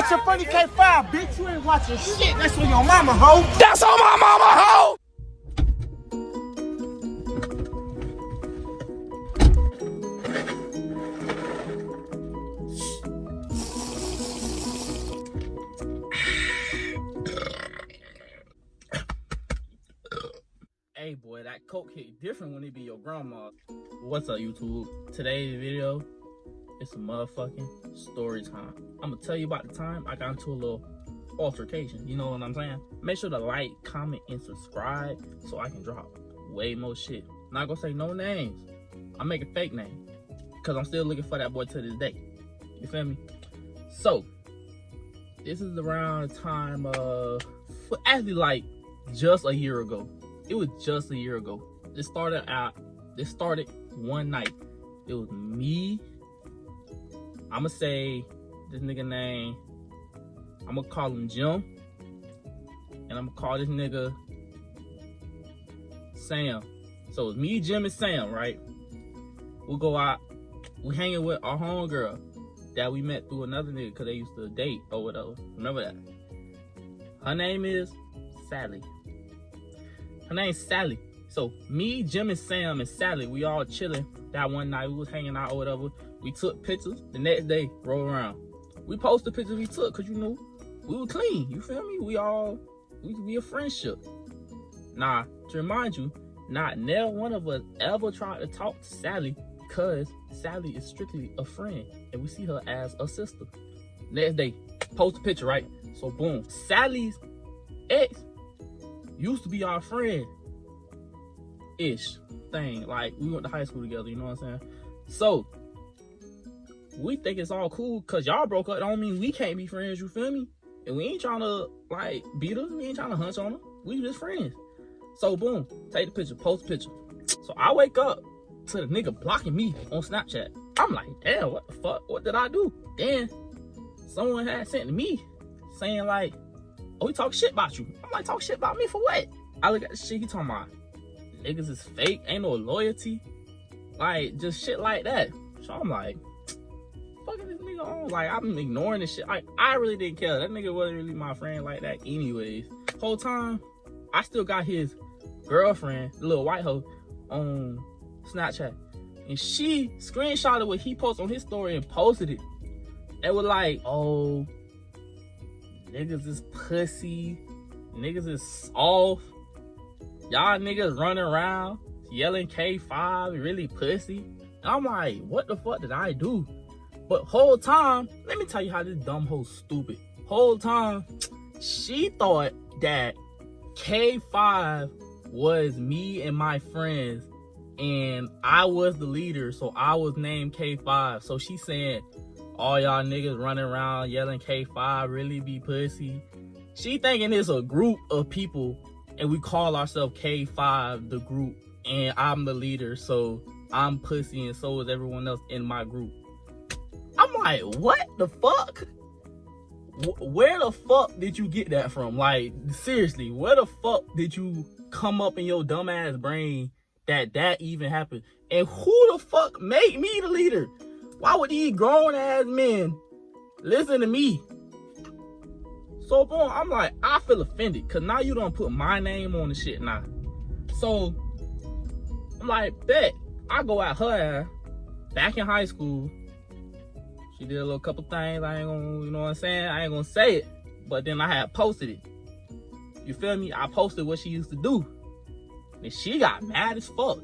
watching Funny K5, bitch. You ain't watching shit. That's on your mama, hoe. That's on my mama, hoe! Hey boy, that coke hit different when it be your grandma. What's up, YouTube? Today's video is some motherfucking story time. I'm gonna tell you about the time I got into a little altercation. You know what I'm saying? Make sure to like, comment, and subscribe so I can drop way more shit. Not gonna say no names. I'm making fake names because I'm still looking for that boy to this day. You feel me? So this is around the time of actually like just a year ago. It was just a year ago. This started one night. It was me. I'ma say this nigga name. I'ma call him Jim. And I'ma call this nigga Sam. So it's me, Jim, and Sam, right? We'll go out. We hanging with our homegirl that we met through another nigga because they used to date or whatever. Remember that? Her name is Sally. Her name's Sally. So me, Jim, and Sam, and Sally, we all chilling that one night. We was hanging out or whatever. We took pictures. The next day, roll around. We posted pictures we took because, you know, we were clean. You feel me? We a friendship. Nah, to remind you, not never one of us ever tried to talk to Sally because Sally is strictly a friend. And we see her as a sister. Next day, post a picture, right? So boom. Sally's ex used to be our friend ish thing. Like, we went to high school together, you know what I'm saying? So we think it's all cool because y'all broke up. Don't mean we can't be friends, you feel me? And we ain't trying to like beat her, we ain't trying to hunch on her. We just friends. So boom, take the picture, post the picture. So I wake up to the nigga blocking me on Snapchat. I'm like, damn, what the fuck? What did I do? Then someone had sent to me saying like, oh, he talk shit about you. I'm like, talk shit about me for what? I look at the shit he talking about. Niggas is fake, ain't no loyalty. Like, just shit like that. So I'm like, fucking this nigga on. Like, I'm ignoring this shit. Like, I really didn't care. That nigga wasn't really my friend like that anyways. Whole time, I still got his girlfriend, the little white hoe, on Snapchat. And she screenshotted what he posted on his story and posted it. And was like, oh, niggas is pussy. Niggas is off. Y'all niggas running around yelling K5, really pussy. And I'm like, what the fuck did I do? But whole time, let me tell you how this dumb hoe stupid. Whole time, she thought that K5 was me and my friends. And I was the leader, so I was named K5. So she saying, all y'all niggas running around yelling K5 really be pussy. She thinking it's a group of people and we call ourselves K5 the group and I'm the leader, so I'm pussy and so is everyone else in my group. I'm like, what the fuck? Where the fuck did you get that from? Like, seriously, where the fuck did you come up in your dumbass brain that even happened? And who the fuck made me the leader? Why would these grown ass men listen to me? So boom, I'm like, I feel offended because now you don't put my name on the shit now. So I'm like, bet. I go at her ass back in high school. She did a little couple things. I ain't gonna, you know what I'm saying? I ain't gonna say it. But then I had posted it. You feel me? I posted what she used to do. And she got mad as fuck.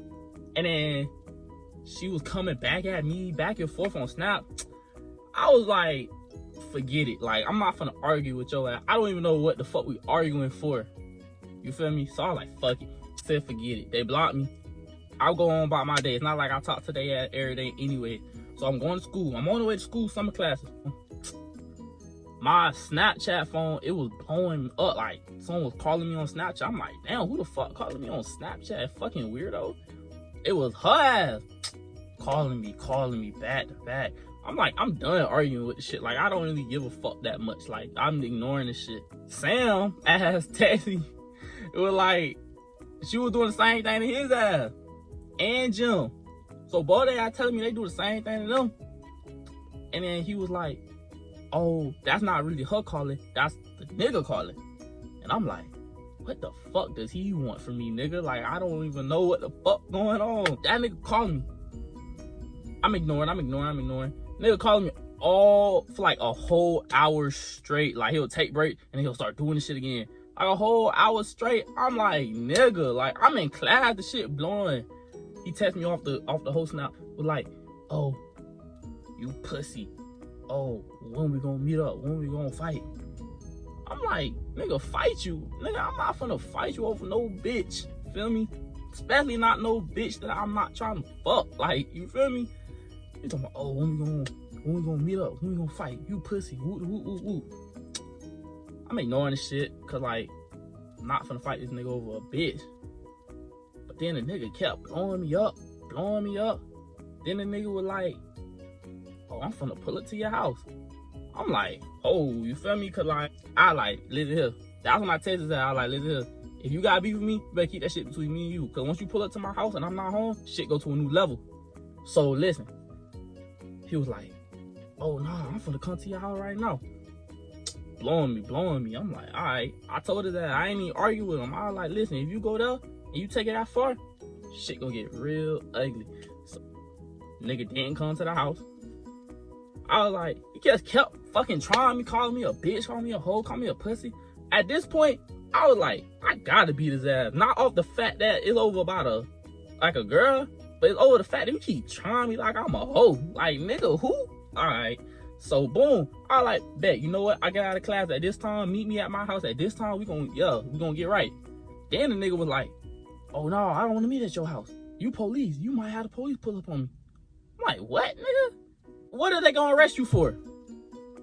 And then she was coming back at me, back and forth on Snap. I was like, forget it. Like, I'm not finna argue with your ass. I don't even know what the fuck we arguing for. You feel me? So I was like, fuck it. Said forget it. They blocked me. I'll go on about my day. It's not like I talk to their ass every day anyway. So I'm going to school. I'm on the way to school, summer classes. My Snapchat phone, it was blowing up. Like, someone was calling me on Snapchat. I'm like, damn, who the fuck calling me on Snapchat? Fucking weirdo. It was her ass calling me back to back. I'm like, I'm done arguing with the shit. Like, I don't really give a fuck that much. Like, I'm ignoring this shit. Sam ass texted. It was like, she was doing the same thing to his ass. And Jim. So both of y'all telling me they do the same thing to them. And then he was like, oh, that's not really her calling, that's the nigga calling. And I'm like, what the fuck does he want from me, nigga? Like, I don't even know what the fuck going on. That nigga calling me. I'm ignoring. Nigga calling me all for like a whole hour straight. Like, he'll take break and he'll start doing this shit again. Like a whole hour straight. I'm like, nigga, like I'm in class, the shit blowing. He text me off the whole snap with like, oh, you pussy. Oh, when we gonna meet up? When we gonna fight? I'm like, nigga, fight you? Nigga, I'm not finna fight you over no bitch. Feel me? Especially not no bitch that I'm not trying to fuck. Like, you feel me? You talking about, oh, when we gonna meet up? When we gonna fight? You pussy. Woo, woo, woo, woo. I'm ignoring this shit, cause like, I'm not finna fight this nigga over a bitch. But then the nigga kept blowing me up. Then the nigga was like, oh, I'm finna pull it to your house. I'm like, oh, you feel me? Cause like, I like, listen here. That's when I texted that. I like, listen here. If you gotta beef with me, you better keep that shit between me and you. Cause once you pull up to my house and I'm not home, shit go to a new level. So listen, he was like, oh nah, I'm finna come to your house right now. Blowing me. I'm like, all right. I told her that I ain't even argue with him. I was like, listen, if you go there and you take it that far, shit gonna get real ugly. So nigga didn't come to the house. I was like, he just kept fucking trying me, calling me a bitch, calling me a hoe, calling me a pussy. At this point, I was like, I gotta beat his ass. Not off the fact that it's over about a girl, but it's over the fact that you keep trying me like I'm a hoe. Like, nigga, who? All right. So boom, I like, bet, you know what? I get out of class at this time, meet me at my house at this time, we gonna get right. Then the nigga was like, oh no, I don't wanna meet at your house. You police, you might have the police pull up on me. I'm like, what, nigga? What are they gonna arrest you for?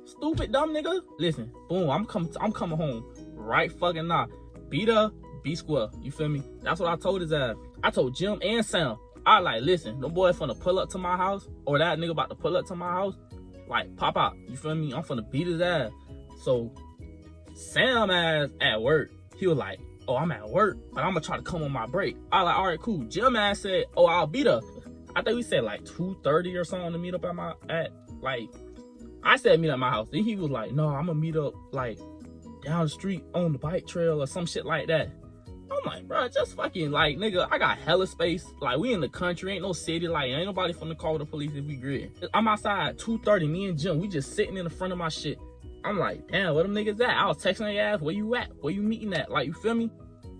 Stupid dumb nigga. Listen, boom, I'm coming home right fucking now. Beat up, be square. You feel me? That's what I told his ass. I told Jim and Sam. I like, listen, no boy finna pull up to my house, or that nigga about to pull up to my house. Like, pop out. You feel me? I'm finna beat his ass. So Sam ass at work, he was like, oh, I'm at work, but I'm gonna try to come on my break. I like, all right, cool. Jim ass said, oh, I'll beat her. I think we said like 2:30 or something to meet up I said meet at my house. Then he was like, no, I'm gonna meet up like down the street on the bike trail or some shit like that. I'm like, bro, just fucking like, nigga, I got hella space. Like, we in the country, ain't no city. Like, ain't nobody finna call the police if we grid. I'm outside at 2:30, me and Jim, we just sitting in the front of my shit. I'm like, damn, where them niggas at? I was texting their ass, where you at? Where you meeting at? Like, you feel me?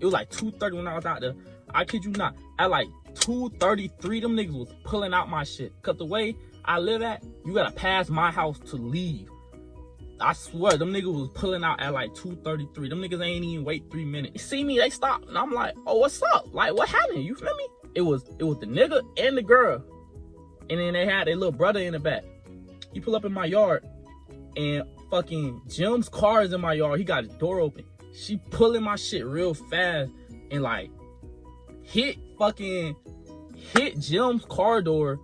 It was like 2:30 when I was out there. I kid you not. At like 2:33, them niggas was pulling out my shit. Cause the way I live at, you gotta pass my house to leave. I swear, them niggas was pulling out at like 2:33. Them niggas ain't even wait 3 minutes. See me, they stopped, and I'm like, oh, what's up? Like, what happened? You feel me? It was the nigga and the girl. And then they had their little brother in the back. He pull up in my yard, and fucking Jim's car is in my yard. He got his door open. She pulling my shit real fast and like hit Jim's car door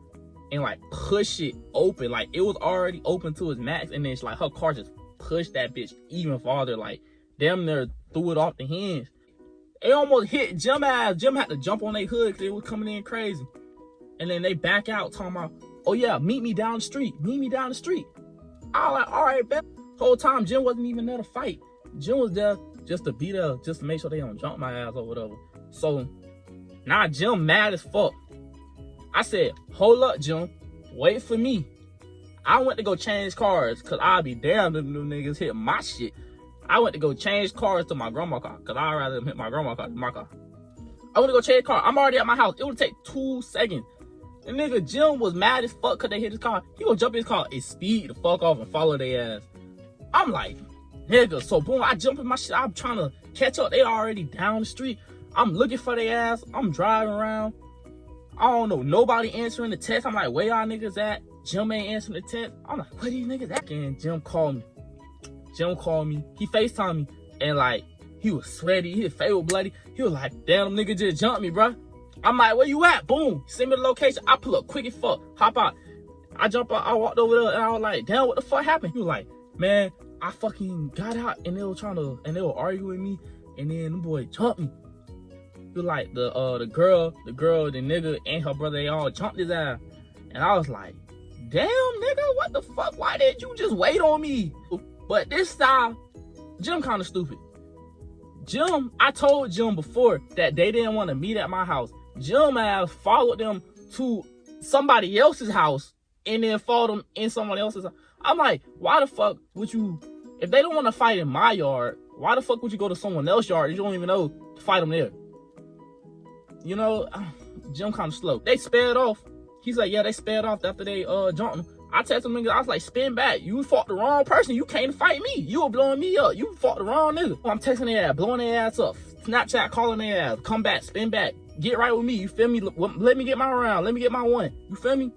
and like push it open. Like, it was already open to its max, and then like her car just pushed that bitch even farther. Like, damn near threw it off the hinge. It almost hit Jim ass. Jim had to jump on their hood because it was coming in crazy. And then they back out talking about, oh yeah, meet me down the street. I was like, all right, bet. Whole time Jim wasn't even there to fight. Jim was there just to beat her, just to make sure they don't jump my ass or whatever. So now Jim mad as fuck. I said, hold up, Jim. Wait for me. I went to go change cars, because I'll be damned if them niggas hit my shit. I went to go change cars to my grandma's car, because I'd rather them hit my grandma's car than my car. I went to go change car. I'm already at my house. It would take 2 seconds. And nigga, Jim was mad as fuck because they hit his car. He gonna jump in his car and speed the fuck off and follow their ass. I'm like, nigga. So boom, I jump in my shit. I'm trying to catch up. They already down the street. I'm looking for their ass. I'm driving around. I don't know, nobody answering the text. I'm like, where y'all niggas at? Jim ain't answering the text. I'm like, where these niggas at? And Jim called me. He FaceTimed me. And like, he was sweaty. His face was bloody. He was like, damn, them niggas just jumped me, bro. I'm like, where you at? Boom. Send me the location. I pull up quick as fuck. Hop out. I jump out. I walked over there and I was like, damn, what the fuck happened? He was like, man, I fucking got out and they were arguing with me. And then them boy jumped me. He was like, the girl, the nigga, and her brother, they all jumped his ass. And I was like, damn, nigga, what the fuck? Why didn't you just wait on me? But this time, Jim kind of stupid. I told Jim before that they didn't want to meet at my house. Jim has followed them to somebody else's house and then followed them in someone else's house. I'm like, why the fuck would you, if they don't want to fight in my yard, why the fuck would you go to someone else's yard you don't even know to fight them there? You know, Jim kind of slow. They sped off. He's like, yeah, they sped off after they jumped him. I texted him, I was like, spin back. You fought the wrong person. You came to fight me. You were blowing me up. You fought the wrong nigga. I'm texting their ass, blowing their ass up. Snapchat calling their ass. Come back, spin back. Get right with me. You feel me? Let me get my round. Let me get my one. You feel me?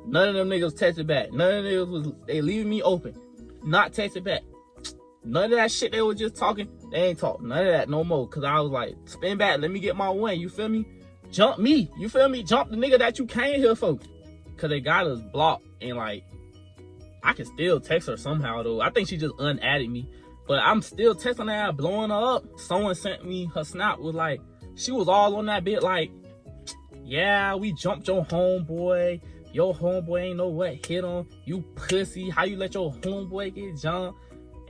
None of them niggas texted back. None of them niggas they leaving me open. Not texted back. None of that shit they was just talking. They ain't talk. None of that no more. Cause I was like, spin back. Let me get my one. You feel me? Jump me. You feel me? Jump the nigga that you came here for. Cause they got us blocked. And like, I can still text her somehow though. I think she just unadded me. But I'm still texting her, blowing her up. Someone sent me her snap was like, she was all on that bit like, yeah, we jumped your homeboy. Your homeboy ain't know what hit him. You pussy. How you let your homeboy get jumped?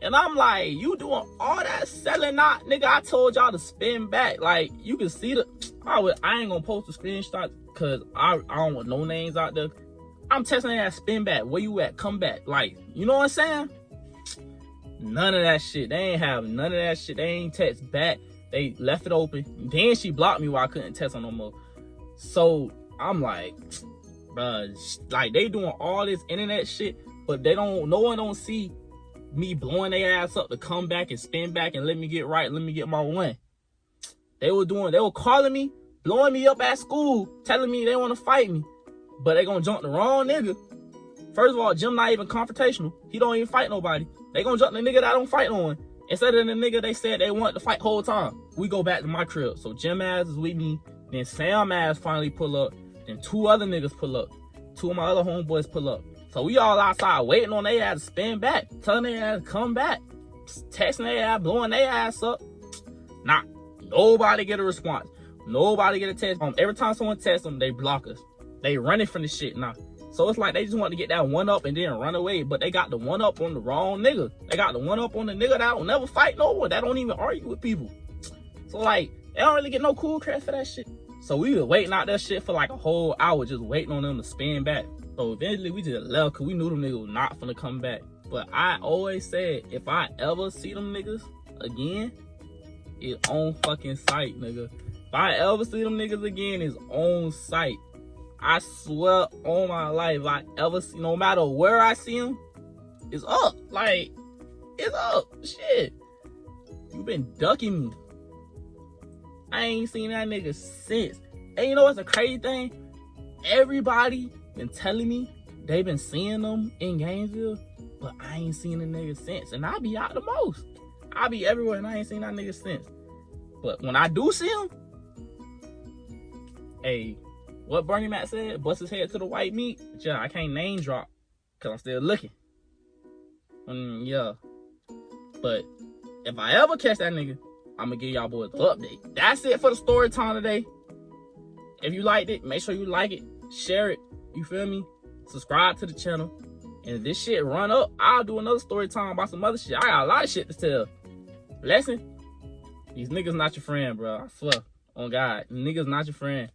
And I'm like, you doing all that selling out, nigga. I told y'all to spin back. Like, you can see I ain't gonna post the screenshot because I don't want no names out there. I'm texting that spin back. Where you at? Come back. Like, you know what I'm saying? None of that shit. They ain't have none of that shit. They ain't text back. They left it open. Then she blocked me while I couldn't text her no more. So I'm like, bruh, like they doing all this internet shit, but no one don't see me blowing their ass up to come back and spin back and let me get right, let me get my one. They were calling me, blowing me up at school, telling me they want to fight me, but they gonna jump the wrong nigga. First of all, Jim not even confrontational. He don't even fight nobody. They gonna jump the nigga that don't fight no one. Instead of the nigga they said they wanted to fight whole time. We go back to my crib. So Jim ass is with me. Then Sam ass finally pull up. Then two other niggas pull up. Two of my other homeboys pull up. So we all outside waiting on their ass to spin back. Telling their ass to come back. Texting their ass, blowing their ass up. Nah, nobody get a response. Nobody get a text. Every time someone texts them, they block us. They running from the shit now. So it's like they just want to get that one up and then run away. But they got the one up on the wrong nigga. They got the one up on the nigga that will never fight no one. That don't even argue with people. So like, they don't really get no cool credit for that shit. So we were waiting out that shit for like a whole hour, just waiting on them to spin back. So eventually we just left because we knew them niggas was not finna come back. But I always said, if I ever see them niggas again, it's on fucking sight, nigga. If I ever see them niggas again, it's on sight. I swear on my life, if I ever see, no matter where I see him, it's up. Like, it's up. Shit. You been ducking me. I ain't seen that nigga since. And you know what's the crazy thing? Everybody been telling me they been seeing them in Gainesville, but I ain't seen the nigga since. And I be out the most. I be everywhere and I ain't seen that nigga since. But when I do see him, hey, what Bernie Mac said, bust his head to the white meat. Yeah, I can't name drop because I'm still looking. Yeah. But if I ever catch that nigga, I'm going to give y'all boys an update. That's it for the story time today. If you liked it, make sure you like it, share it, you feel me? Subscribe to the channel. And if this shit run up, I'll do another story time about some other shit. I got a lot of shit to tell. Lesson, these niggas not your friend, bro. I swear. On God, niggas not your friend.